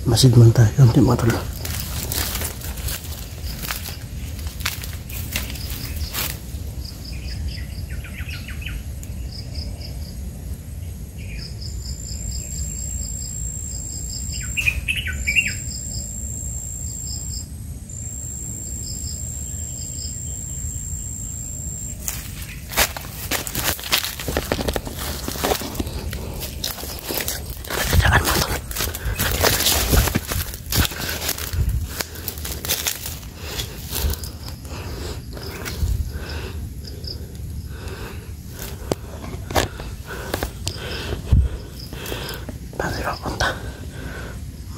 Masid man tayo, hindi matulog.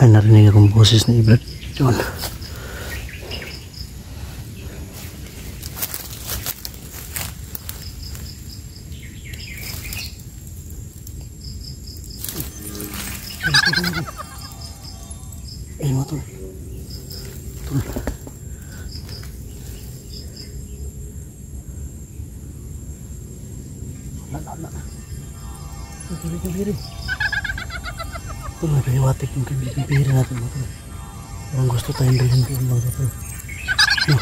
May narinig akong boses ni Ibrad John. Ay mo tol. Tol. Wala. Kabiri. Ito na piniwatik yung kaibigan natin mga tol. Parang gusto tayong bilhin ko mga tol. No.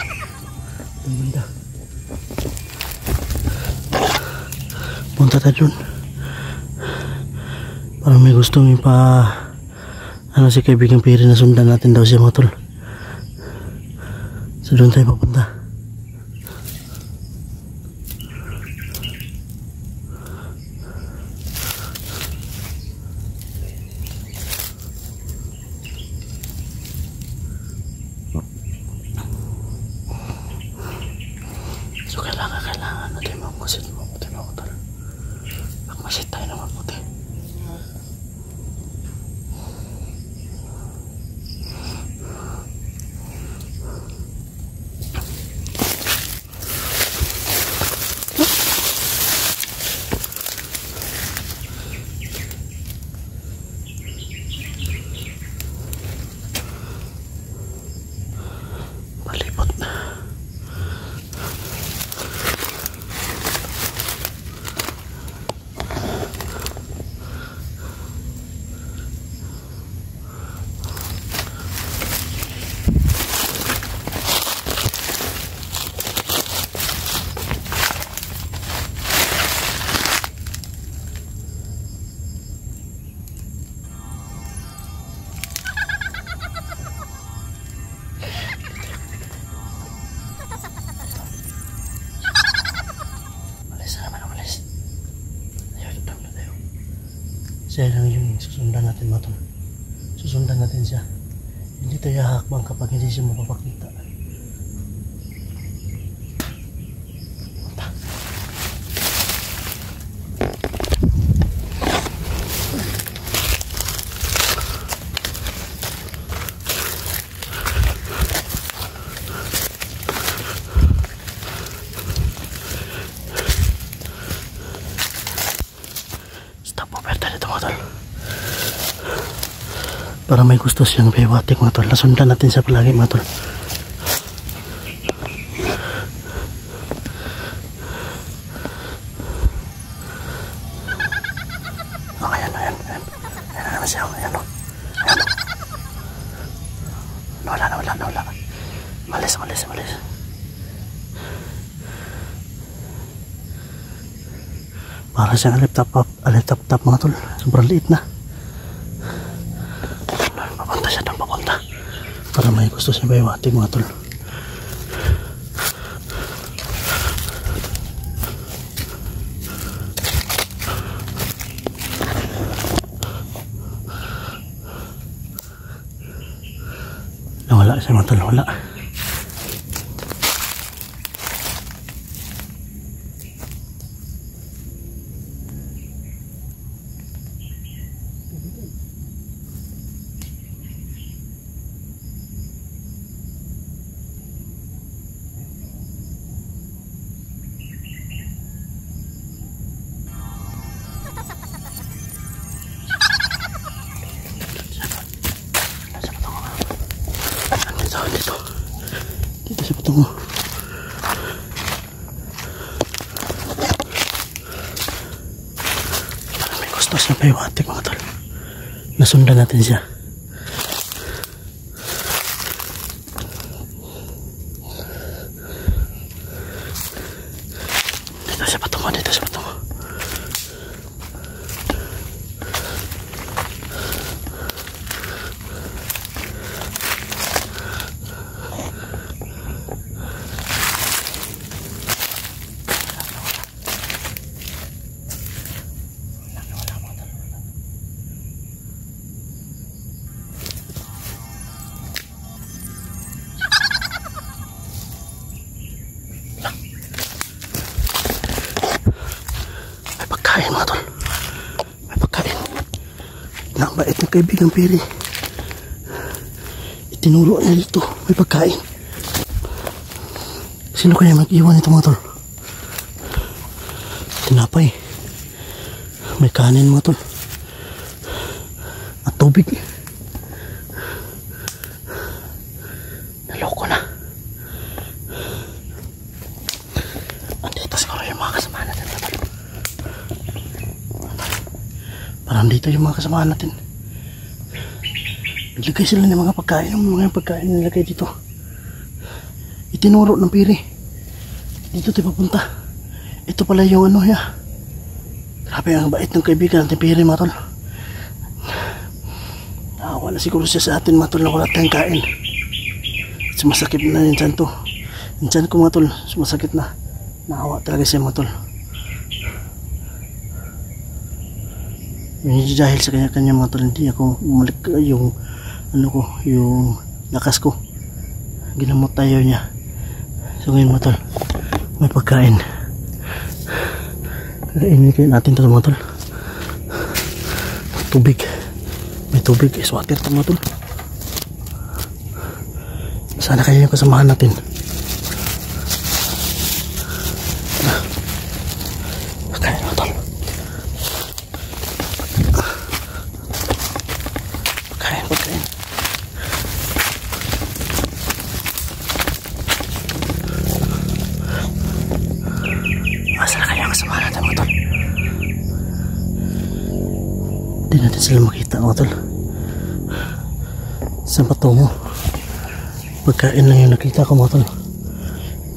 Ito banda. Punta tayo dun. Parang may gusto may si kaibigan Piri na sundan natin daw siya mga tol. So doon tayo papunta. So kailangan natin magmasid mabuti mga tol. Magmasid tayo na mabuti. Palibot na. Siya lang yung susundan natin mga tol. Susundan natin siya. Hindi tayo hakbang kapag hindi siya mapapakita. Para may gusto siyang biwatik mga tol. Nasundan natin siya palagi mga tol. Oh, ayan. Ayan naman siya. Ayan o. Wala. Malis. Para siyang alitap-tap mga tol. Sobrang liit na. Papunta. Para may gusto siya biwatik mga tol. Nawala siya mga tol, wala. Dito sa patungo. Parang may gusto siya paiwatik mga tol. Nasundan natin siya. Dito sa patungo, dito sa patungo. Pagkain mga tol, may pagkain. Nabait ng kaibigang Piri, itinuro niya dito, may pagkain. Sino kaya mag-iwan ito mga tol? Tinapay, may kanin mga tol, at tubig. Naloko na. Andito siguro yung mga kasama natin mga tol. Parang dito yung mga kasamahan natin. Naglagay sila ng mga pagkain. Mga pagkain nilagay dito. Itinuro ng Piri. Dito tayo papunta. Ito pala yung ano ya. Grabe ang bait ng kaibigan natin Piri mga tol. Naawa na siguro siya sa atin mga tol na wala tayong kain. Sumasakit na yung tiyan to. Yung tiyan ko mga tol, sumasakit na. Naawa talaga siya mga tol. Dahil sa kanya-kanya mga tol, hindi ako umalik yung ano ko, yung lakas ko. Ginamot tayo niya. So ngayon mga tol, may pagkain. Kainin kayo natin ito mga tol. Tubig. May tubig, is water ito mga tol. Sana kayo yung kasamahan natin. Pagkain mga tol. Pagkain. Asa na kaya kasama natin mga tol? Hindi natin sila makita mga tol. Saan patungo? Pagkain lang yung nakita ko mga tol.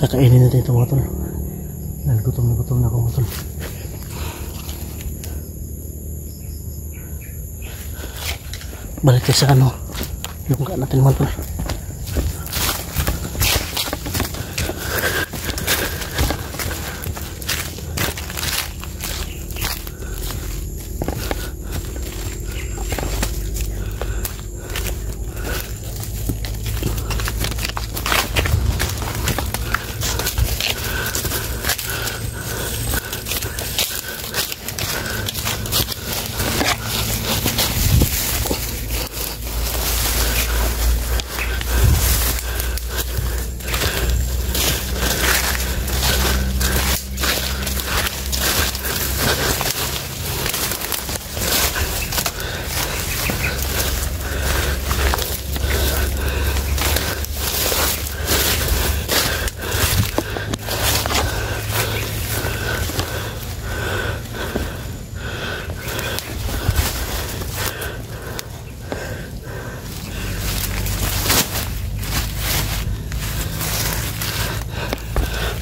Kakainin natin ito mga tol. Dahil gutom na ako mga tol. Balik tayo sa ano, yung ka natin mga tol.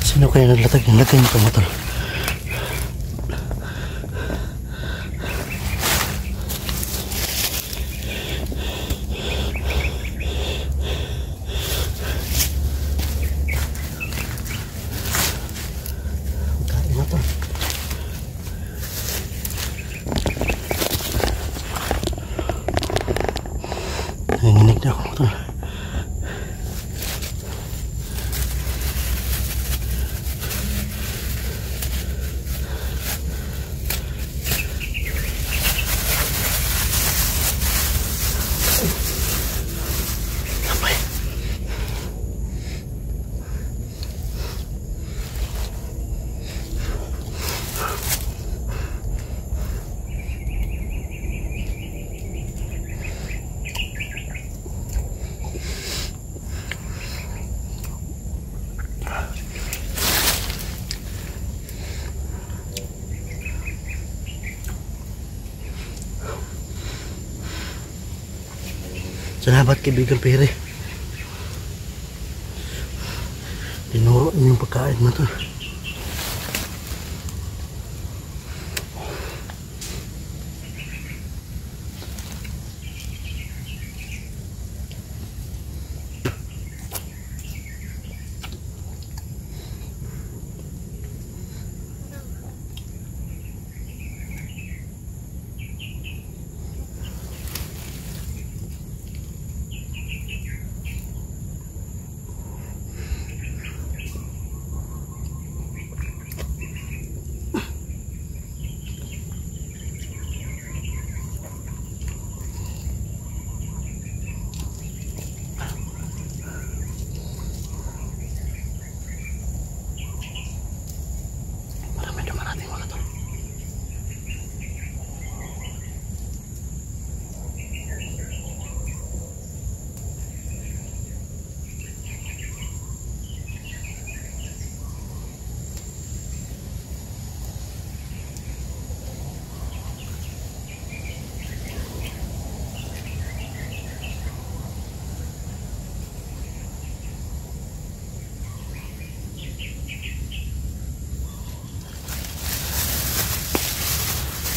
Sino kaya naglatag yung lagay nito mga tol? Magkain na tol. Nanginginig na ako mga tol. Salamat kaibigan Pere. Tinuro niyo yung pagkain mo to.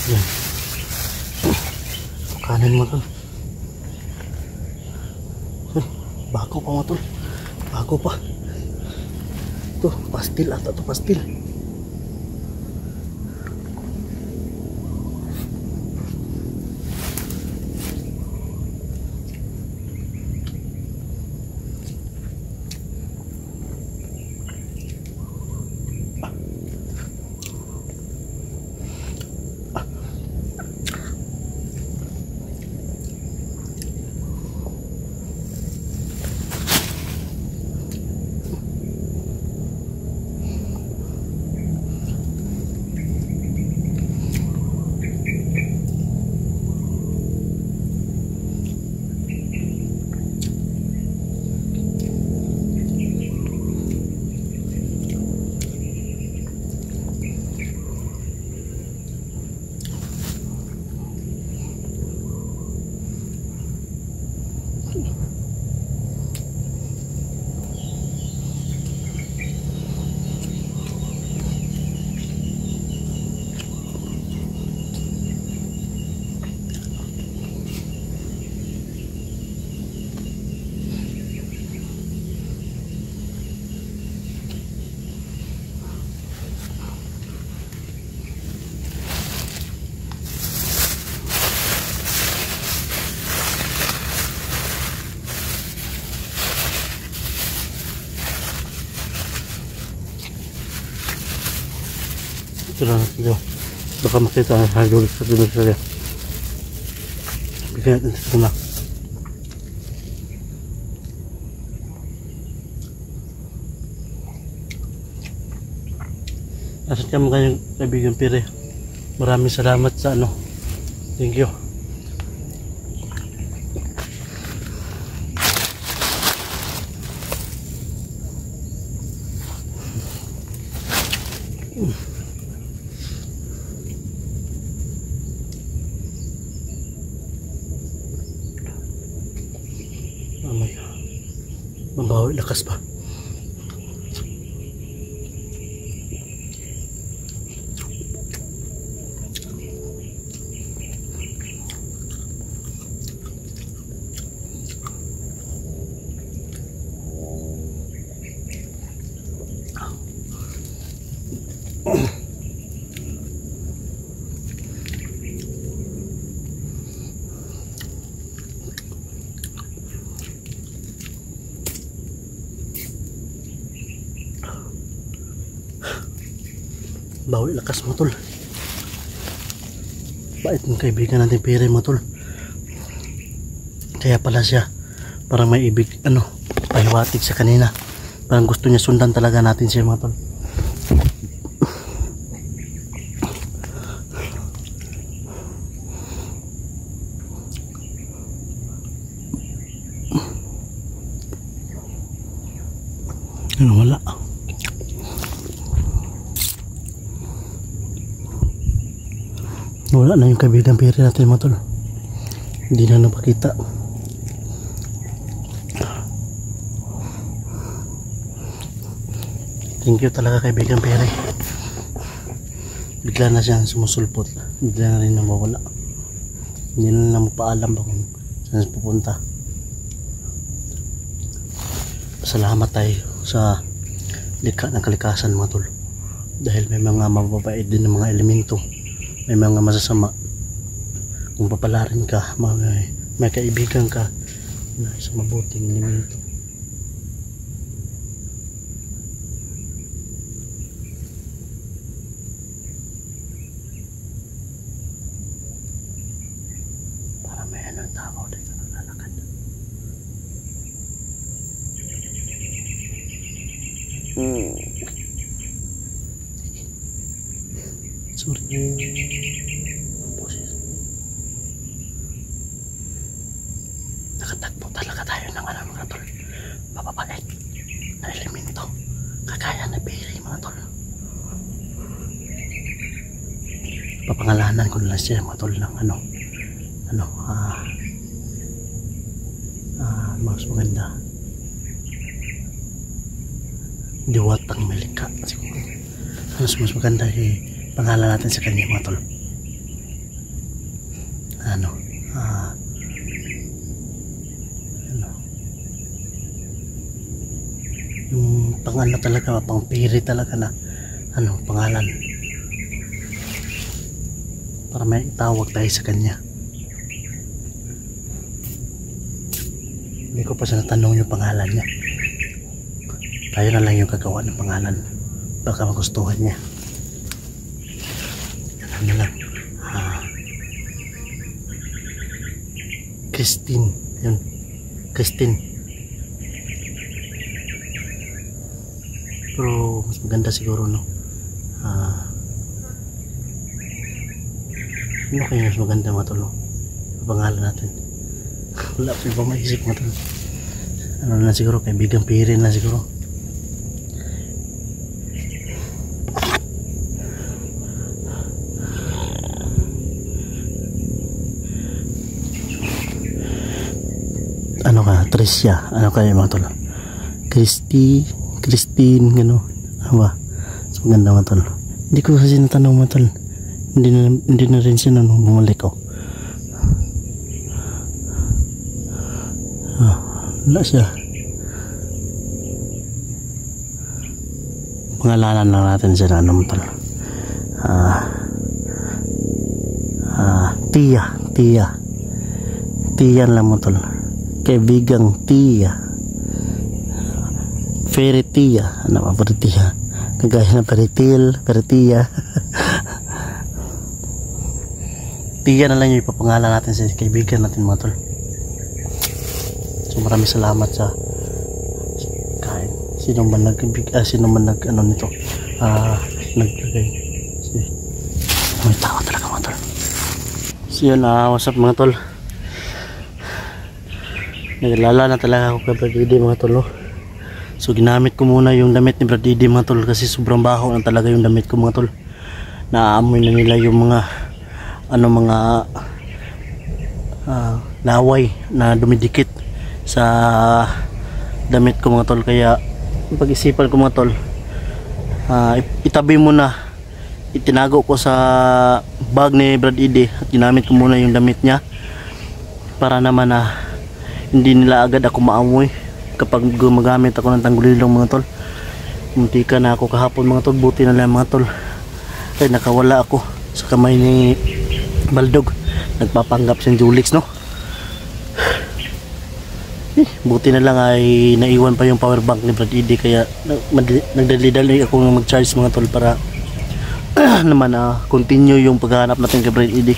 Yan. Kanin mo tol. Bago pa mo tol. Bago pa. Ito, pastil ata to, pastil. Ito lang natin. Baka makita ang hagulog sa dulo sa liya. Bigyan natin ito na. Asat ka mo kanyang kaibigan Pere. Maraming salamat sa ano. Thank you. Mabawi, lakas pa. Bawi, lakas mo tol. Bait ng kaibigan natin Pere mo tol. Kaya pala siya parang may ibig pahiwatig sa kanina. Parang gusto niya sundan talaga natin siya mga tol. Wala. Wala na yung kaibigan Pere natin mga tol. Hindi na napakita. Thank you talaga kaibigan Pere. Bigla na siyang sumusulpot. Bigla na rin nawawala. Hindi na lang magpaalam ba kung saan pupunta. Salamat tayo sa likha ng kalikasan mga tol. Dahil may mga mababait din ng mga elemento. May mga masasama. Kung papalarin ka, may kaibigan ka na isang mabuting elemento. Para may anong tao dito naglalakad. Sorry. Nakatagpo talaga tayo ng mga tol. Mababait na elemento. Kagaya na Pere mga tol. Papangalanan ko na lang siya mga tol ng mas maganda. Diwatang Melika siguro. Mas maganda pangalan natin sa kanya mga tol. Yung pang talaga, pang Pere talaga na pangalan para may itawag tayo sa kanya. Hindi ko pa siya natanong yung pangalan niya. Tayo na lang yung gagawa ng pangalan, baka magustuhan niya. Yan na lang. Christine, yun, Christine. Pero mas maganda siguro no. Ano kaya mas maganda mga tol? Pangalan natin. Wala pa ba maisip mga tol? Ano na siguro, kaibigan Pere na siguro. Ano ka? Tricia. Ano kaya mga tol? Christine, gano. Mas maganda mga tol. Hindi ko kasi natanong mga tol. Hindi na rin siya nung bumalik ko. Wala siya. Pangalanan lang natin siya na mga tol. Tia lang mga tol. Kaibigang Tia. Pere Tia. Ano ba Pere Tia? Kagaya na Peritil, Tia. Tia na lang yung ipapangalan natin sa kaibigan natin mga tol. So maraming salamat sa kahit sino man nito naglagay. May tao talaga mga tol. So yun, what's up mga tol. Naglala na talaga ako kay Brad Didi mga tol. So ginamit ko muna yung damit ni Brad Didi mga tol kasi sobrang baho na talaga yung damit ko mga tol. Naaamoy na nila yung mga laway na dumidikit sa damit ko mga tol. Kaya pag-isipan ko mga tol, itabi muna, itinago ko sa bag ni Brad Didi at ginamit ko muna yung damit niya para naman hindi nila agad ako maamoy kapag gumagamit ako ng tanggulilong mga tol. Muntika na ako kahapon mga tol, buti na lang mga tol ay nakawala ako sa kamay ni Baldog. Nagpapanggap siyang Julix no. Buti na lang ay naiwan pa yung power bank ni Brad Didi, kaya nagdali-dali ako mag-charge mga tol para naman continue yung paghahanap natin kay Brad Didi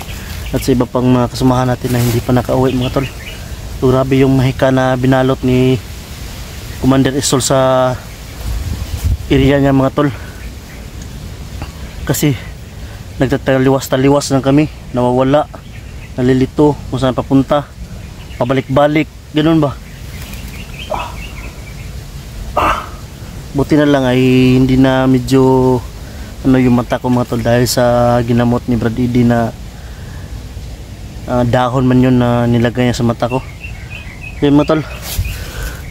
at sa iba pang mga kasamahan natin na hindi pa nakauwi mga tol. So, grabe yung mahika na binalot ni Commander Isol sa area niya mga tol. Kasi nagtataliwas-taliwas lang kami, nawawala, nalilito kung saan papunta, pabalik-balik, ganun ba? Buti na lang ay hindi na medyo yung mata ko mga tol dahil sa ginamot ni Brad Didi na dahon man yun na nilagay niya sa mata ko. Yun mga tol,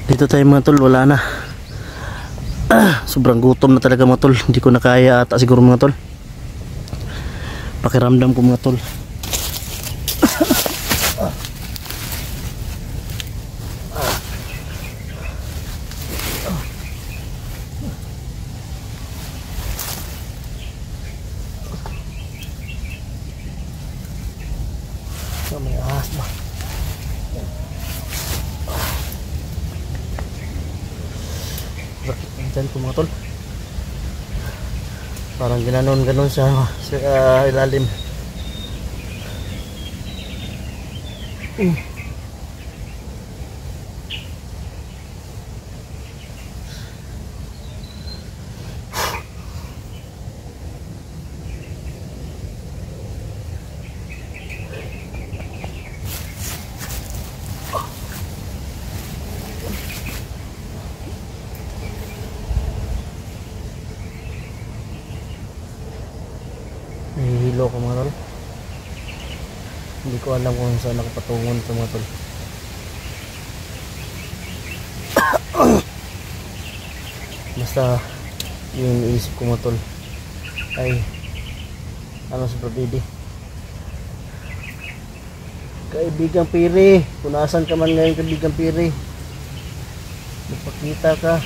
dito tayo mga tol, wala na. Sobrang gutom na talaga mga tol. Hindi ko na kaya ata siguro mga tol. Pakiramdam ko mga tol. May ahas ba? Bakit nandyan ko mga tol? Parang ginanon-ganon sa ilalim. Nahihilo ko mga tol. Hindi ko alam kung saan ako patungon ito mga tol. Basta yung iniisip ko mga tol ay ano sa pabidi. Kaibigang Piri, kung nasan ka man ngayon kaibigang Piri, magpakita ka.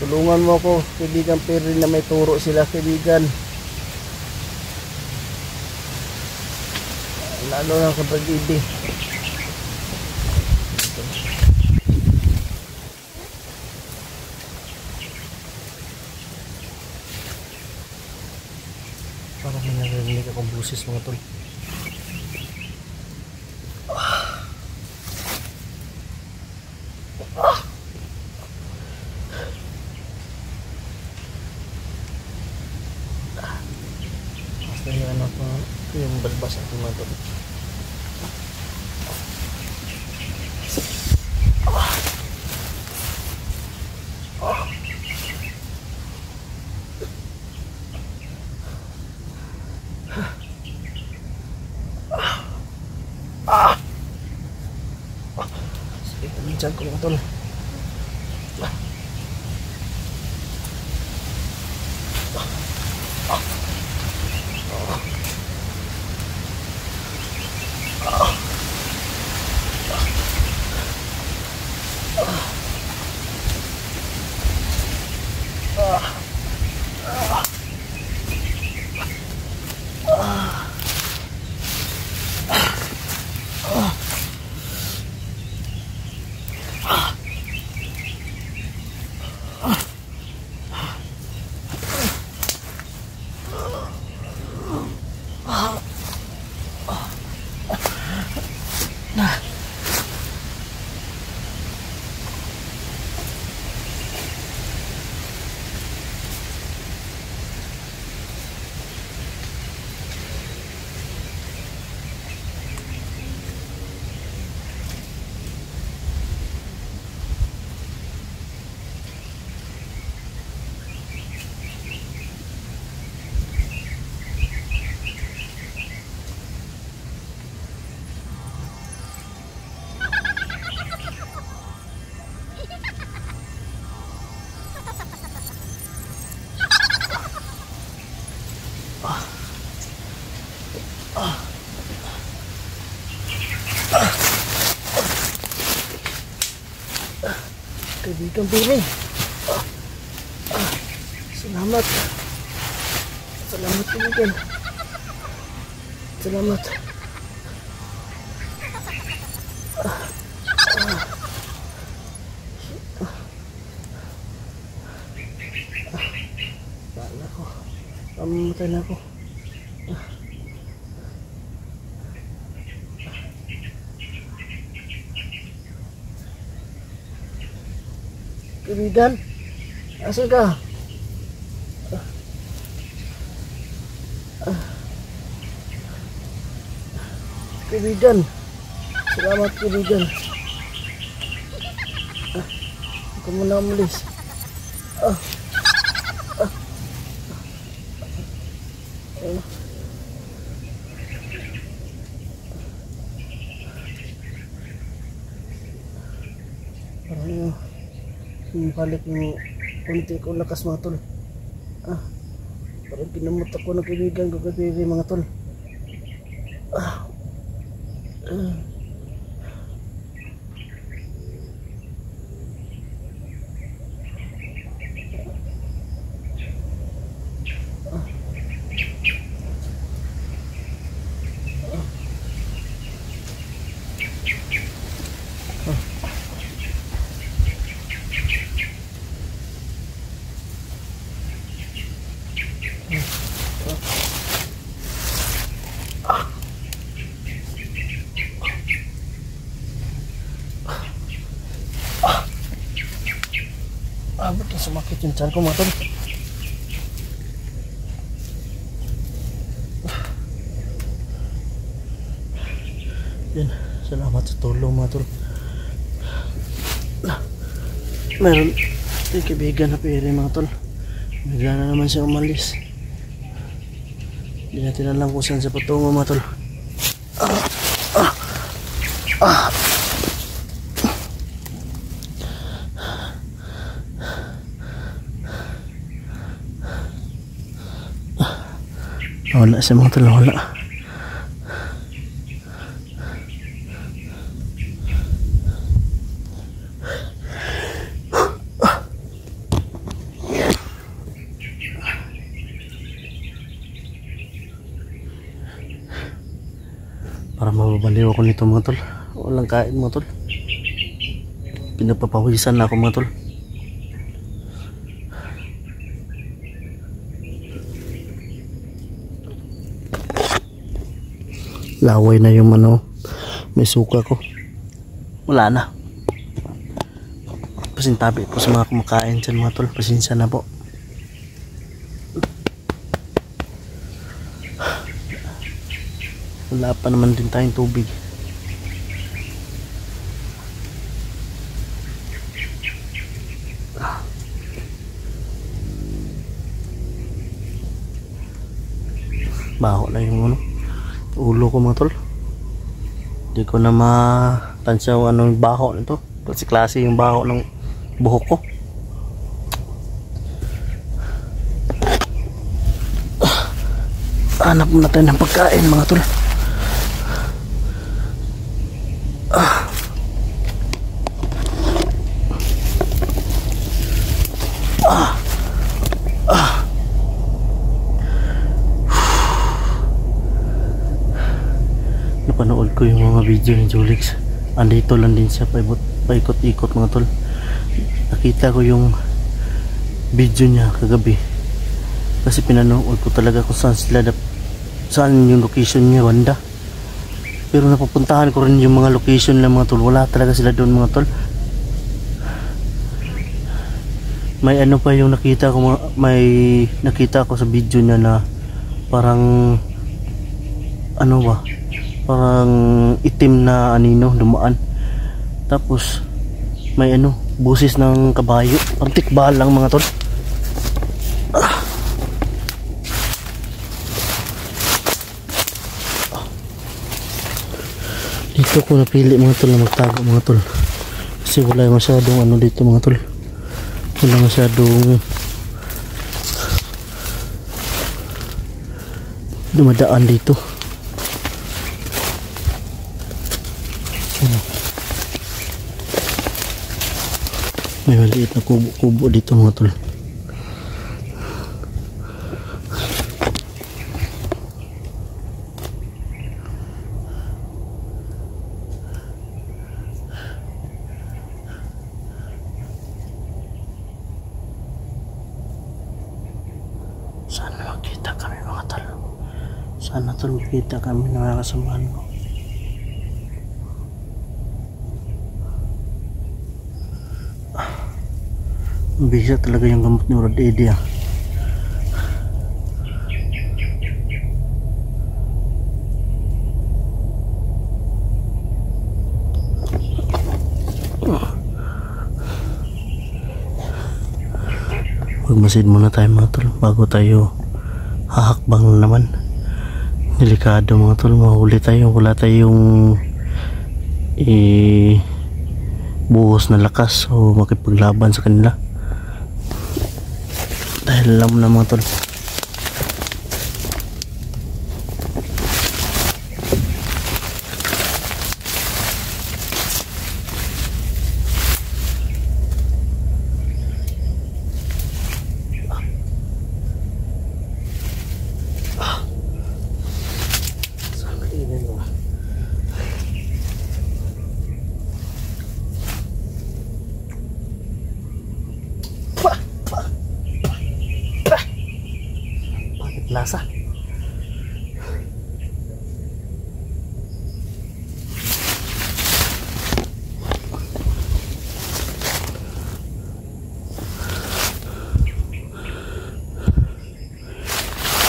Tulungan mo ako kaibigang Piri na may turo sila kaibigan. Lalo na sa pag-ibig. Parang may narinig akong busis mga tol. Basta yung anak ko, yung balbas ako mga tol. Sige, dyan ko mga tol. Kaibigang Piri, salamat. Salamat kaibigan. Salamat. Bala ko. Mamatay na ako. Kaibigan, asan ka? Kaibigan, salamat kaibigan. Huwag mo na umalis. Parang balik yung konti ko lakas mga tol. Parang pinamot ako ng kaibigan ko kay mga tol. Ba't na sumakit yung tiyan ko mga tol? Yan, salamat sa tulong mga tol. Meron yung kaibigan na pere mga tol. Bigla na naman siya umalis. Hindi natin alam kung saan siya patungo mga tol. Wala siya mga tol, wala. Para mababaliw ako nito mga tol. Walang kain mga tol. Pinapapawisan na ako mga tol. Laway na yung may suka ko. Wala na. Pasintabi po sa mga kumakain dyan mga tol. Pasensya na po. Wala pa naman din tayong tubig. Baho na yung ulo ko mga tol. Hindi ko na matansyaw anong baho nito. Kasi klase yung baho ng buhok ko. Hanap muna tayo ng pagkain mga tol. Napanood ko yung mga video ni Julix. Andito lang din siya paikot-ikot mga tol. Nakita ko yung video niya kagabi. Kasi pinanood ko talaga kung saan yung location niya banda. Pero napupuntahan ko rin yung mga location ng mga tol. Wala talaga sila doon mga tol. May pa yung nakita ko, may nakita ko sa video niya na parang parang itim na anino dumaan. Tapos may busis ng kabayo. Ang tikbal lang mga tol. Dito ko napili mga tol na magtago mga tol. Kasi wala masyadong dito mga tol. Wala masyadong dumadaan dito. May maliit na kubo dito mga tol. Sana makita kami mga tol. Sana tol makita kami ng mga kasamahan ko. Bisa talaga yung gamot ni Rod Eddie Magmasid muna tayo mga tol bago tayo hahakbang naman. Delikado mga tol, mahuli tayo. Wala tayong buhos na lakas o makipaglaban sa kanila. Dahil alam na mga tol. Lasa.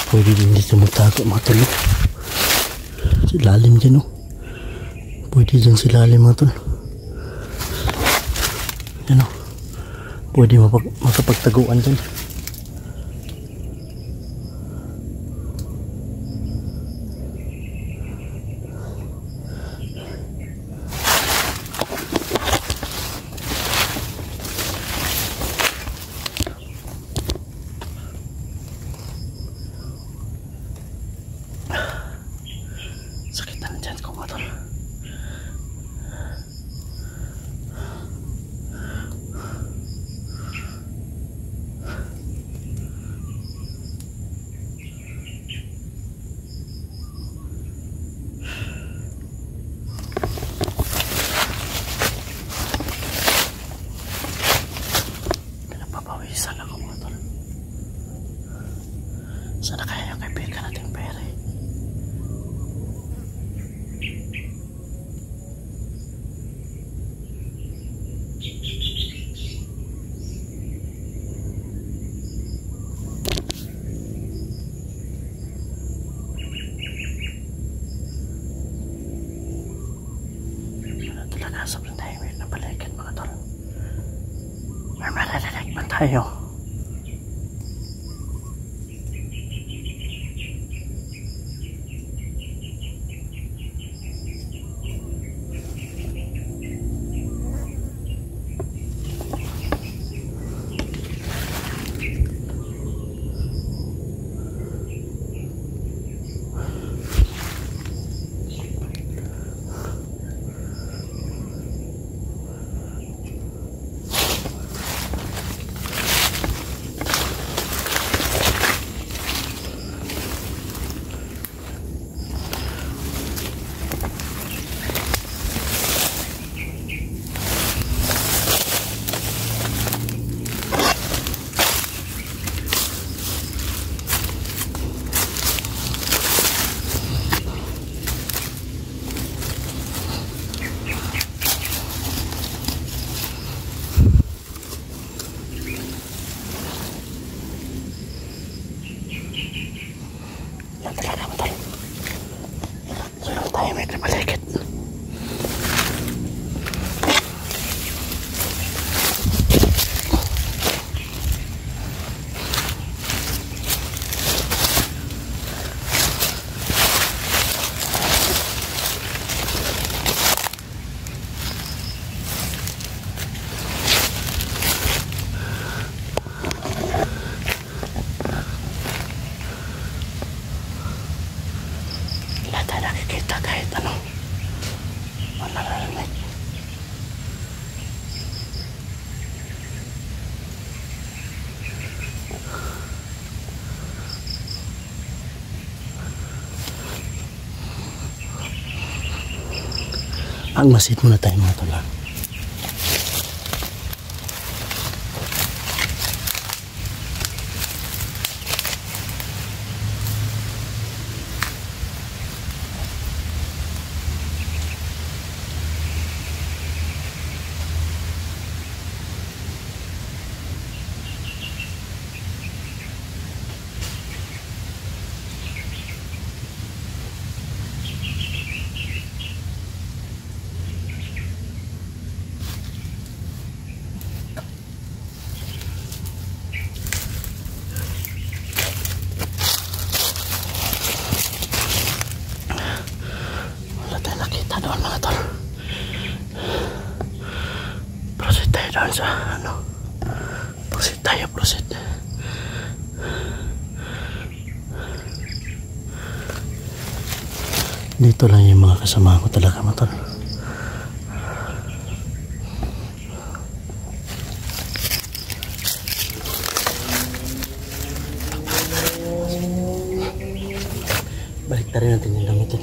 Pwede din dito magtago mga tol. Silalim dyan oh. Pwede dyan silalim mga tol. Yan oh. Pwede makapagtaguan dyan. Sana ako mga tol. Sana kaya yung kaibigan natin pera eh. Ano talaga sobrang tahimik na balikan mga tol. May maririnig man tayo. Tahimik na balikan. Lahat tayo nakikita kahit ano. Manararinig. Ang masid muna tayo mga tol. Doon mga tol. Proceed tayo doon sa ano. Proceed tayo, proceed. Dito lang yung mga kasama ko talaga mga tol. Balik na rin natin yung damit ito.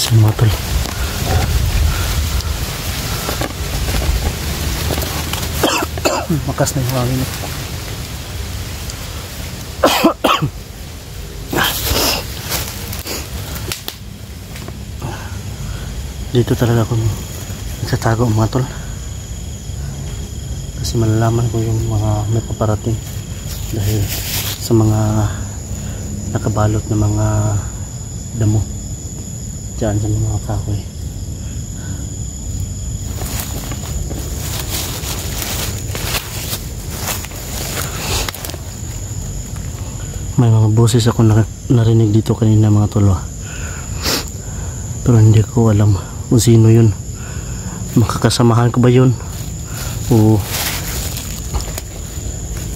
Kasi mga tol, makas na yung hangin. Dito talaga ako nagsatago mga tol, kasi malalaman ko yung mga may paparating dahil sa mga nakabalot na mga damo dyan sa mga kahoy. May mga boses ako narinig dito kanina mga tol, pero hindi ko alam kung sino yun. Makakasamahan ko ba yun o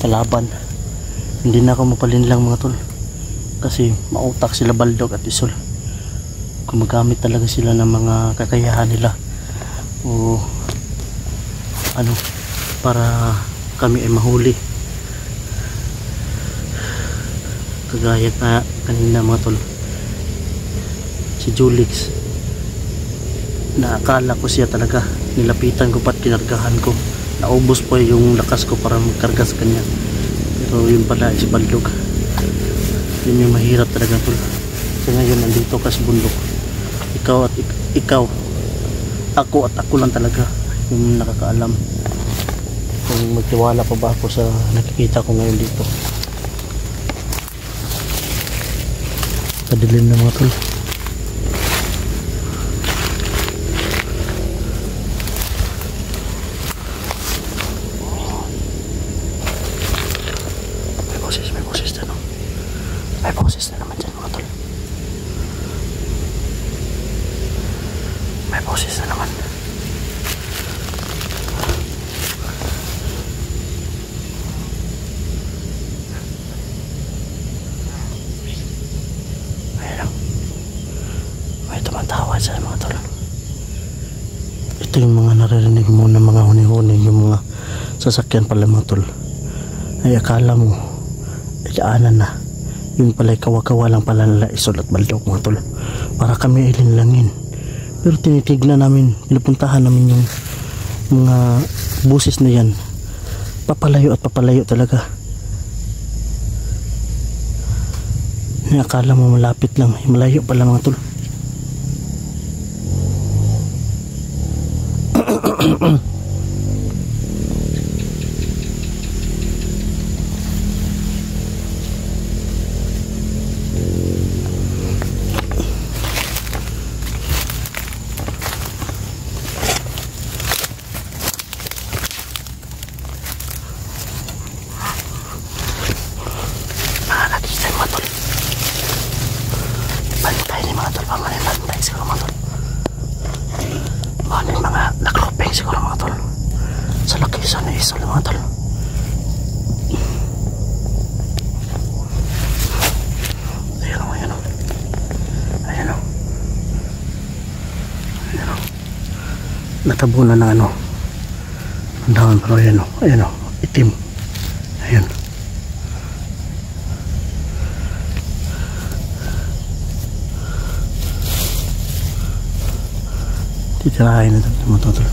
kalaban? Hindi na ako mapalinlang mga tol, kasi mautak sila Baldog at Isol. Gumagamit talaga sila ng mga kakayahan nila o ano para kami ay mahuli. Kagaya na kanina mga tol, si Julix, na akala ko siya talaga, nilapitan ko pat kinargahan ko, naubos po yung lakas ko para magkarga sa kanya, pero yun pala si Baldog. Yun yung mahirap talaga tol. So ngayon nandito ka sa bundok, ikaw ako at ako lang talaga yung nakakaalam kung magtiwala pa ba ako sa nakikita ko ngayon dito. Padilim na mga tol. May boses na no? May boses na naman dyan mga tol. May boses na naman. Tumatawad sa mga tol. Ito yung mga naririnig mo na mga huni-huni, yung mga sasakyan pala mga tol, ay akala mo ay daanan na, yun pala kawa-kawa lang pala nila Isol at Baldog mga tol, para kami ay linlangin. Pero tinitignan namin, pinupuntahan namin yung mga buses na yan, papalayo at papalayo talaga. Akala mo malapit lang, malayo pala mga tol. Nakakita mga tol. Bantay ni mga tol, pamanin bantay siguro mga tol. Ano yung mga naklopeng siguro mga tol sa lakisan na Isol mga tol. Ayan o, ayan o, ayan o, ayan o, natabunan ng ano ang dahon, pero ayan o, itim, ayan. Titirahin na ito mga tol.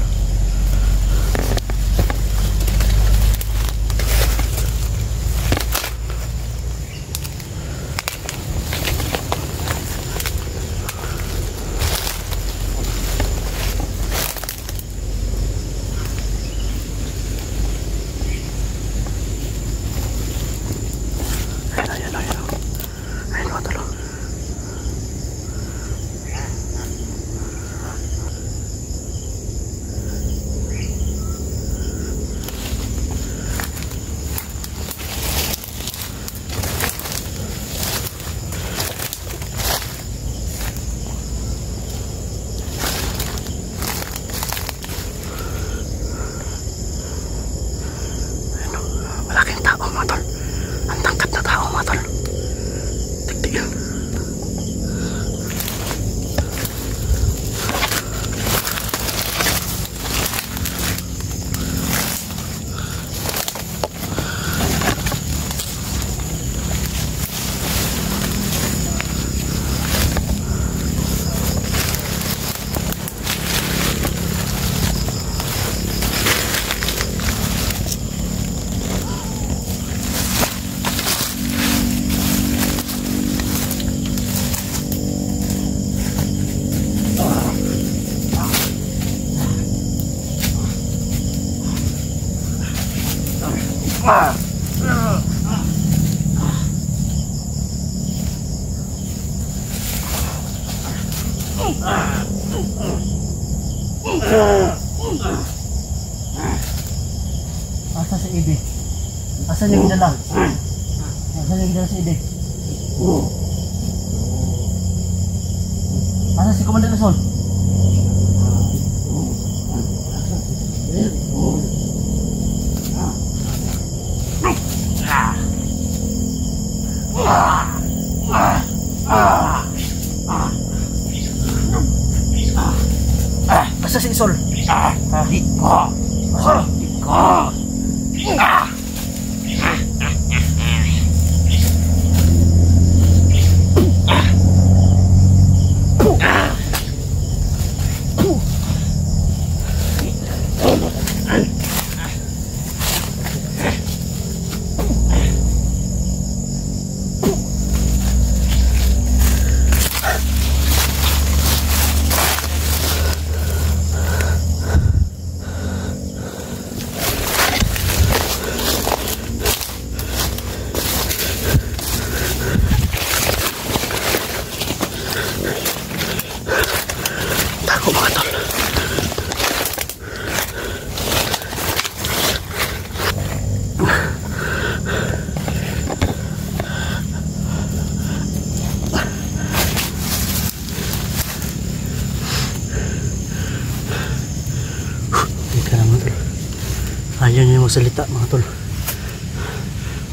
Asa si Ide? Asa niya gidala? Asa niya gidala si Ide? Asa si Komandante Sol? Asa si Sol? Ayaw niya magsalita mga tol.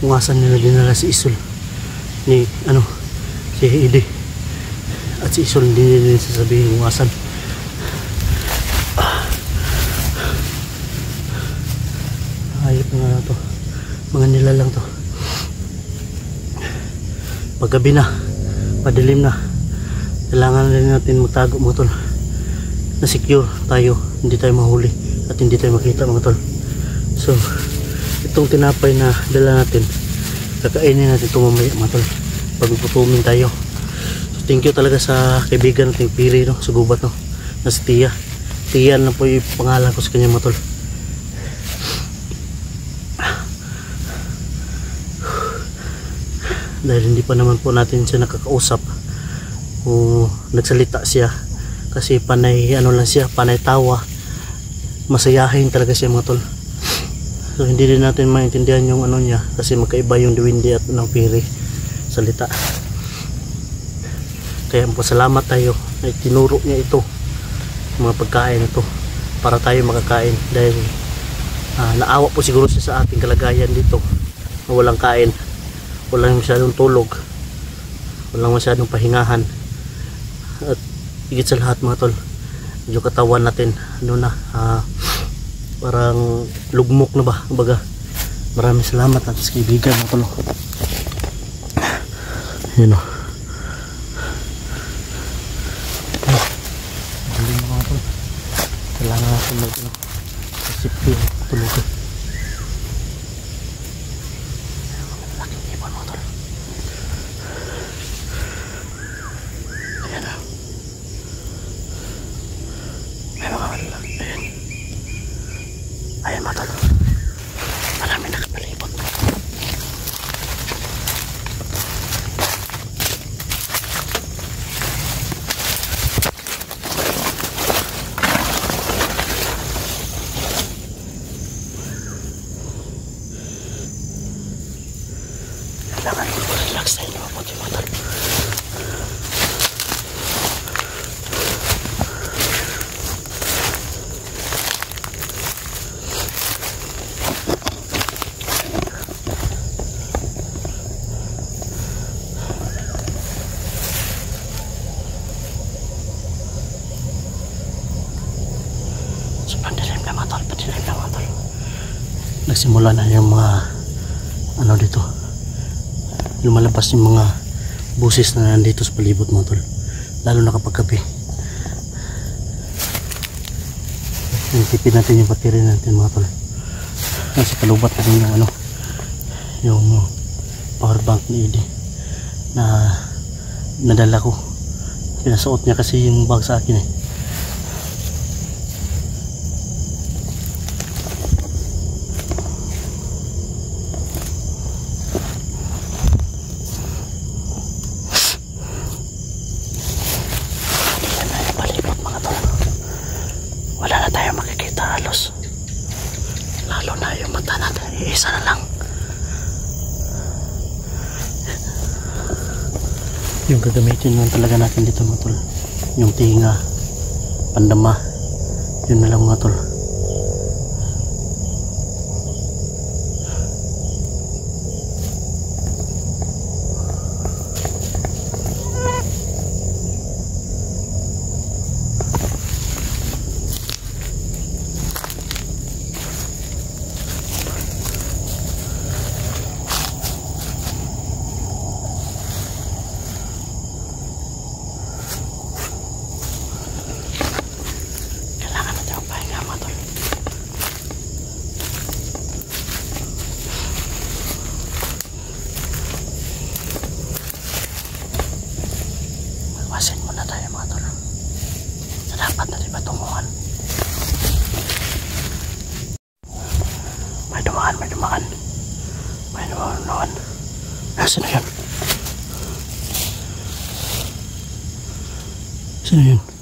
Ungasan nila dinala si Isol ni si Ide at si Isol hindi nila sasabihin ungasan. Ayop na to, mga nilalang to. Paggabi na, padilim na, kailangan rin natin magtago mga tol na secure tayo, hindi tayo mahuli at hindi tayo makita mga tol. So, itong tinapay na dala natin, kakainin natin ito mamaya mga tol, pagputumin tayo. So, thank you talaga sa kaibigan nating Piri, no, sa gubat, no, na si Tia. Tia na po yung pangalan ko sa kanya mga tol. Dahil hindi pa naman po natin siya nakakausap o nagsalita siya, kasi panay lang siya, panay tawa, masayahin talaga siya mga tol. So hindi din natin maintindihan yung niya, kasi magkaiba yung Duwindi at ng Piri salita. Kaya po salamat tayo na tinuro niya ito, mga pagkain ito, para tayo makakain. Dahil naawa po siguro siya sa ating kalagayan dito, na walang kain, walang masyadong tulog, walang masyadong pahingahan, at higit sa lahat mga tol, yung katawan natin parang lugmok na ba, kumbaga. Maraming salamat natin sa kaibigan mga tol. Yun o, mga tol, kailangan natin mag-sipin tulog. Laking ibon mga tol. Ayan o, may mga malaki. Ayan mga tol, marami nakapalibot. Kailangan ko relax tayo na mabuti mga tol. Padilim na mga tol, padilim na mga tol. Nagsimula na yung mga dito, lumalabas yung mga busis na nandito sa palibot mga tol, lalo na kapag gabi. Tipid natin yung battery natin mga tol. Nasa kalubat natin yung power bank ni Ede na nadala ko. Pinasuot niya kasi yung bag sa akin eh. kilos. Lalo na yung mata natin, iisa na lang. Yung gagamitin lang talaga natin dito mga tol, yung tinga, pandama, yun na lang mga tol. Masin muna tayo mga tol sa dapat na diba tunguhan. May dumaan. Sino yun?